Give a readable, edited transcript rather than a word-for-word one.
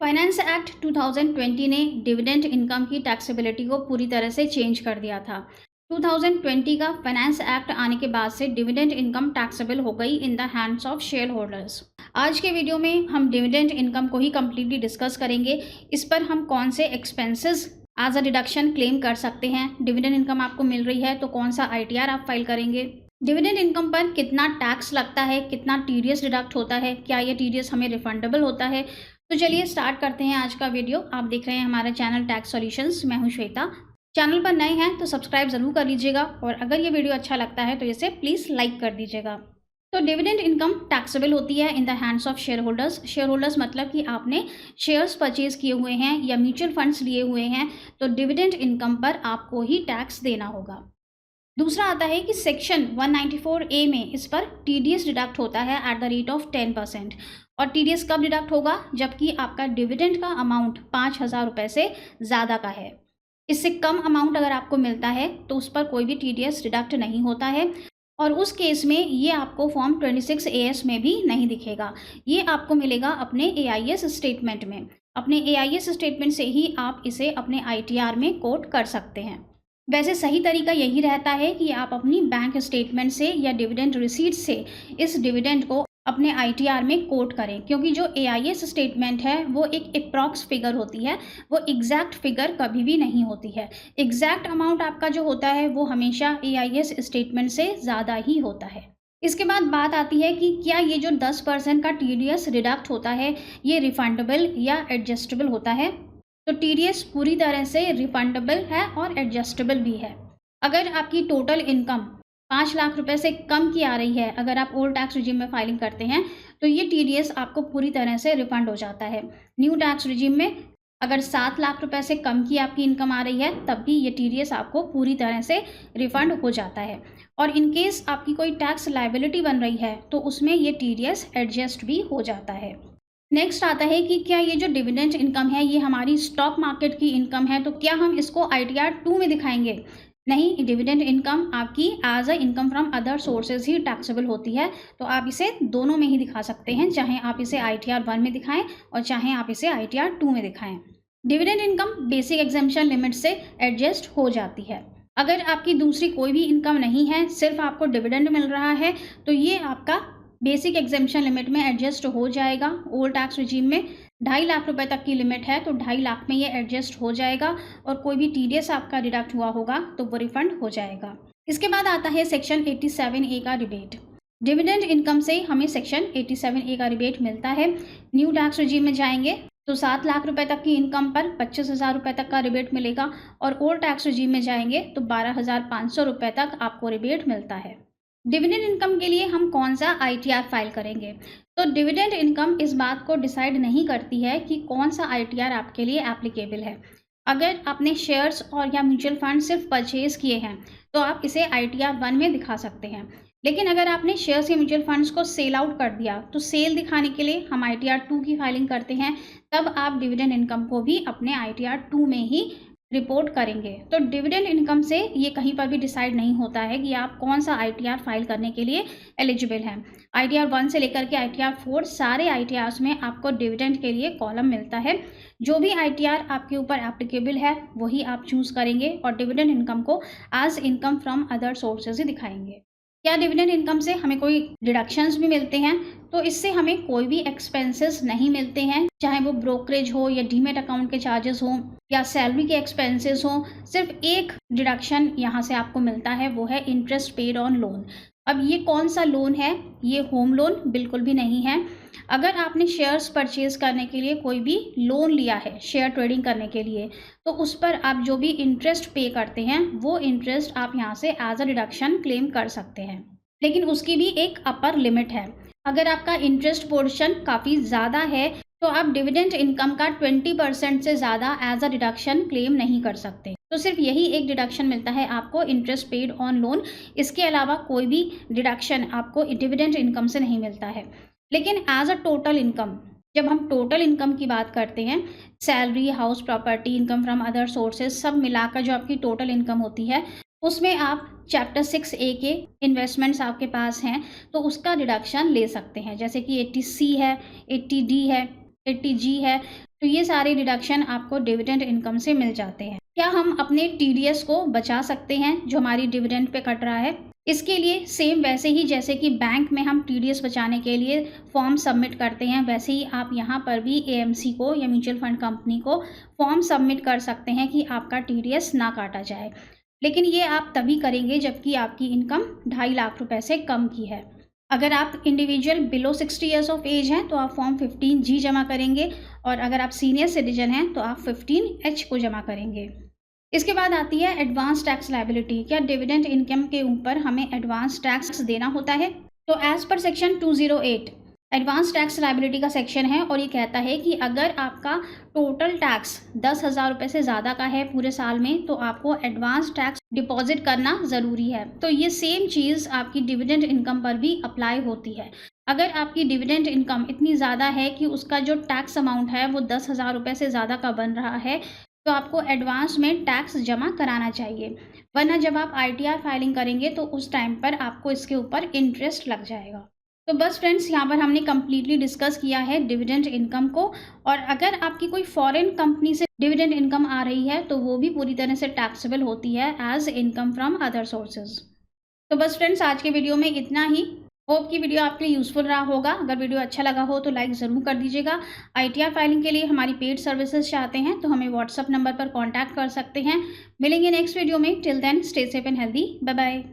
Finance act 2020 ने dividend income की taxability को पूरी तरह से चेंज कर दिया था। 2020 का फाइनेंस एक्ट आने के बाद से डिविडेंड इनकम टैक्सेबल हो गई in the hands of share holders. आज के वीडियो में हम डिविडेंड इनकम को ही कम्प्लीटली डिस्कस करेंगे। इस पर हम कौन से expenses as a deduction claim कर सकते हैं, डिविडेंड इनकम आपको मिल रही है तो कौन सा ITR आप फाइल करेंगे, डिविडेंड इनकम पर कितना टैक्स लगता है, कितना TDS डिडक्ट होता है, क्या ये TDS हमें रिफंडेबल होता है। तो चलिए स्टार्ट करते हैं आज का वीडियो। आप देख रहे हैं हमारा चैनल टैक्स सॉल्यूशंस। मैं हूं श्वेता। चैनल पर नए हैं तो सब्सक्राइब ज़रूर कर लीजिएगा और अगर ये वीडियो अच्छा लगता है तो इसे प्लीज़ लाइक कर दीजिएगा। तो डिविडेंड इनकम टैक्सेबल होती है in the hands of share holders. Share holders मतलब कि आपने शेयर्स परचेज किए हुए हैं या म्यूचुअल फंड्स लिए हुए हैं तो डिविडेंड इनकम पर आपको ही टैक्स देना होगा। दूसरा आता है कि सेक्शन 194A में इस पर TDS डिडक्ट होता है एट द रेट ऑफ 10%। और TDS कब डिडक्ट होगा? जबकि आपका डिविडेंड का अमाउंट 5,000 रुपये से ज़्यादा का है। इससे कम अमाउंट अगर आपको मिलता है तो उस पर कोई भी TDS डिडक्ट नहीं होता है और उस केस में ये आपको फॉर्म 26AS में भी नहीं दिखेगा। ये आपको मिलेगा अपने AIS स्टेटमेंट में। अपने AIS स्टेटमेंट से ही आप इसे अपने ITR में कोट कर सकते हैं। वैसे सही तरीका यही रहता है कि आप अपनी बैंक स्टेटमेंट से या डिविडेंड रिसीट से इस डिविडेंड को अपने ITR में कोट करें, क्योंकि जो AIS स्टेटमेंट है वो एक अप्रॉक्स फिगर होती है, वो एग्जैक्ट फिगर कभी भी नहीं होती है। एग्जैक्ट अमाउंट आपका जो होता है वो हमेशा AIS स्टेटमेंट से ज़्यादा ही होता है। इसके बाद बात आती है कि क्या ये जो 10% का TDS डिडक्ट होता है ये रिफंडेबल या एडजस्टेबल होता है। तो TDS पूरी तरह से रिफंडेबल है और एडजस्टेबल भी है। अगर आपकी टोटल इनकम 5 लाख रुपए से कम की आ रही है, अगर आप ओल्ड टैक्स रिजीम में फाइलिंग करते हैं तो ये TDS आपको पूरी तरह से रिफंड हो जाता है। न्यू टैक्स रिजीम में अगर 7 लाख रुपए से कम की आपकी इनकम आ रही है तब भी ये TDS आपको पूरी तरह से रिफंड हो जाता है। और इन केस आपकी कोई टैक्स लायबिलिटी बन रही है तो उसमें ये TDS एडजस्ट भी हो जाता है। नेक्स्ट आता है कि क्या ये जो डिविडेंड इनकम है ये हमारी स्टॉक मार्केट की इनकम है तो क्या हम इसको ITR 2 में दिखाएंगे? नहीं, डिविडेंड इनकम आपकी as a income from other sources ही टैक्सेबल होती है। तो आप इसे दोनों में ही दिखा सकते हैं, चाहे आप इसे ITR 1 में दिखाएं और चाहे आप इसे ITR 2 में दिखाएं। Dividend income basic exemption limit से एडजस्ट हो जाती है। अगर आपकी दूसरी कोई भी इनकम नहीं है, सिर्फ आपको डिविडेंड मिल रहा है तो ये आपका बेसिक एग्जेम्पशन लिमिट में एडजस्ट हो जाएगा। ओल्ड टैक्स रिजीम में 2.5 लाख रुपए तक की लिमिट है तो 2.5 लाख में ये एडजस्ट हो जाएगा और कोई भी TDS आपका डिडक्ट हुआ होगा तो वो रिफंड हो जाएगा। इसके बाद आता है सेक्शन 87A का रिबेट। डिविडेंड इनकम से हमें सेक्शन 87A का रिबेट मिलता है। न्यू टैक्स रिजीम में जाएंगे तो 7 लाख रुपए तक की इनकम पर 25,000 रुपये तक का रिबेट मिलेगा और ओल्ड टैक्स रिजीम में जाएंगे तो 12,500 रुपये तक आपको रिबेट मिलता है। डिविडेंड इनकम के लिए हम कौन सा ITR फाइल करेंगे? तो डिविडेंड इनकम इस बात को डिसाइड नहीं करती है कि कौन सा ITR आपके लिए एप्लीकेबल है। अगर आपने शेयर्स और या म्यूचुअल फंड सिर्फ परचेज किए हैं तो आप इसे ITR 1 में दिखा सकते हैं, लेकिन अगर आपने शेयर्स या म्यूचुअल फंड्स को सेल आउट कर दिया तो सेल दिखाने के लिए हम ITR 2 की फाइलिंग करते हैं। तब आप डिविडेंड इनकम को भी अपने ITR 2 में ही रिपोर्ट करेंगे। तो डिविडेंड इनकम से ये कहीं पर भी डिसाइड नहीं होता है कि आप कौन सा ITR फाइल करने के लिए एलिजिबल हैं। ITR 1 से लेकर के ITR 4 सारे ITRs में आपको डिविडेंड के लिए कॉलम मिलता है। जो भी ITR आपके ऊपर एप्लीकेबल है वही आप चूज़ करेंगे और डिविडेंड इनकम को as income from other sources ही दिखाएंगे। क्या डिविडेंड इनकम से हमें कोई डिडक्शंस भी मिलते हैं? तो इससे हमें कोई भी एक्सपेंसेस नहीं मिलते हैं, चाहे वो ब्रोकरेज हो या डीमेट अकाउंट के चार्जेस हों या सैलरी के एक्सपेंसेस हों। सिर्फ एक डिडक्शन यहाँ से आपको मिलता है, वो है इंटरेस्ट पेड ऑन लोन। अब ये कौन सा लोन है? ये होम लोन बिल्कुल भी नहीं है। अगर आपने शेयर्स परचेज करने के लिए कोई भी लोन लिया है शेयर ट्रेडिंग करने के लिए तो उस पर आप जो भी इंटरेस्ट पे करते हैं वो इंटरेस्ट आप यहाँ से एज अ डिडक्शन क्लेम कर सकते हैं, लेकिन उसकी भी एक अपर लिमिट है। अगर आपका इंटरेस्ट पोर्शन काफ़ी ज़्यादा है तो आप डिविडेंड इनकम का 20% से ज़्यादा एज अ डिडक्शन क्लेम नहीं कर सकते। तो सिर्फ यही एक डिडक्शन मिलता है आपको, इंटरेस्ट पेड ऑन लोन। इसके अलावा कोई भी डिडक्शन आपको डिविडेंड इनकम से नहीं मिलता है। लेकिन एज अ टोटल इनकम, जब हम टोटल इनकम की बात करते हैं, salary, house property, income from other sources सब मिलाकर जो आपकी टोटल इनकम होती है उसमें आप चैप्टर 6A के इन्वेस्टमेंट्स आपके पास हैं तो उसका डिडक्शन ले सकते हैं। जैसे कि 80C है, 80D है, 80G है। तो ये सारे डिडक्शन आपको डिविडेंड इनकम से मिल जाते हैं। क्या हम अपने टीडीएस को बचा सकते हैं जो हमारी डिविडेंड पे कट रहा है? इसके लिए सेम वैसे ही जैसे कि बैंक में हम टीडीएस बचाने के लिए फॉर्म सबमिट करते हैं, वैसे ही आप यहाँ पर भी एएमसी को या म्यूचुअल फंड कंपनी को फॉर्म सबमिट कर सकते हैं कि आपका टीडीएस ना काटा जाए। लेकिन ये आप तभी करेंगे जबकि आपकी इनकम 2.5 लाख रुपए से कम की है। अगर आप individual below 60 years of age हैं तो आप फॉर्म 15G जमा करेंगे, और अगर आप सीनियर सिटीजन हैं तो आप 15H को जमा करेंगे। इसके बाद आती है एडवांस टैक्स लायबिलिटी। क्या डिविडेंड इनकम के ऊपर हमें एडवांस टैक्स देना होता है? तो एज पर सेक्शन 208 एडवांस टैक्स लायबिलिटी का सेक्शन है, और ये कहता है कि अगर आपका टोटल टैक्स 10,000 रुपये से ज़्यादा का है पूरे साल में तो आपको एडवांस टैक्स डिपॉजिट करना ज़रूरी है। तो ये सेम चीज़ आपकी डिविडेंड इनकम पर भी अप्लाई होती है। अगर आपकी डिविडेंड इनकम इतनी ज़्यादा है कि उसका जो टैक्स अमाउंट है वो 10,000 रुपये से ज़्यादा का बन रहा है, तो आपको एडवांस में टैक्स जमा कराना चाहिए, वरना जब आप आईटीआर फाइलिंग करेंगे तो उस टाइम पर आपको इसके ऊपर इंटरेस्ट लग जाएगा। तो बस फ्रेंड्स, यहाँ पर हमने कम्प्लीटली डिस्कस किया है डिविडेंड इनकम को, और अगर आपकी कोई फॉरेन कंपनी से डिविडेंड इनकम आ रही है तो वो भी पूरी तरह से टैक्सेबल होती है as income from other sources. तो बस फ्रेंड्स, आज के वीडियो में इतना ही। होप कि वीडियो आपके लिए यूजफुल रहा होगा। अगर वीडियो अच्छा लगा हो तो लाइक ज़रूर कर दीजिएगा। आईटीआर फाइलिंग के लिए हमारी पेड सर्विसेज चाहते हैं तो हमें व्हाट्सअप नंबर पर कॉन्टैक्ट कर सकते हैं। मिलेंगे नेक्स्ट वीडियो में। Till then stay safe and healthy. Bye bye.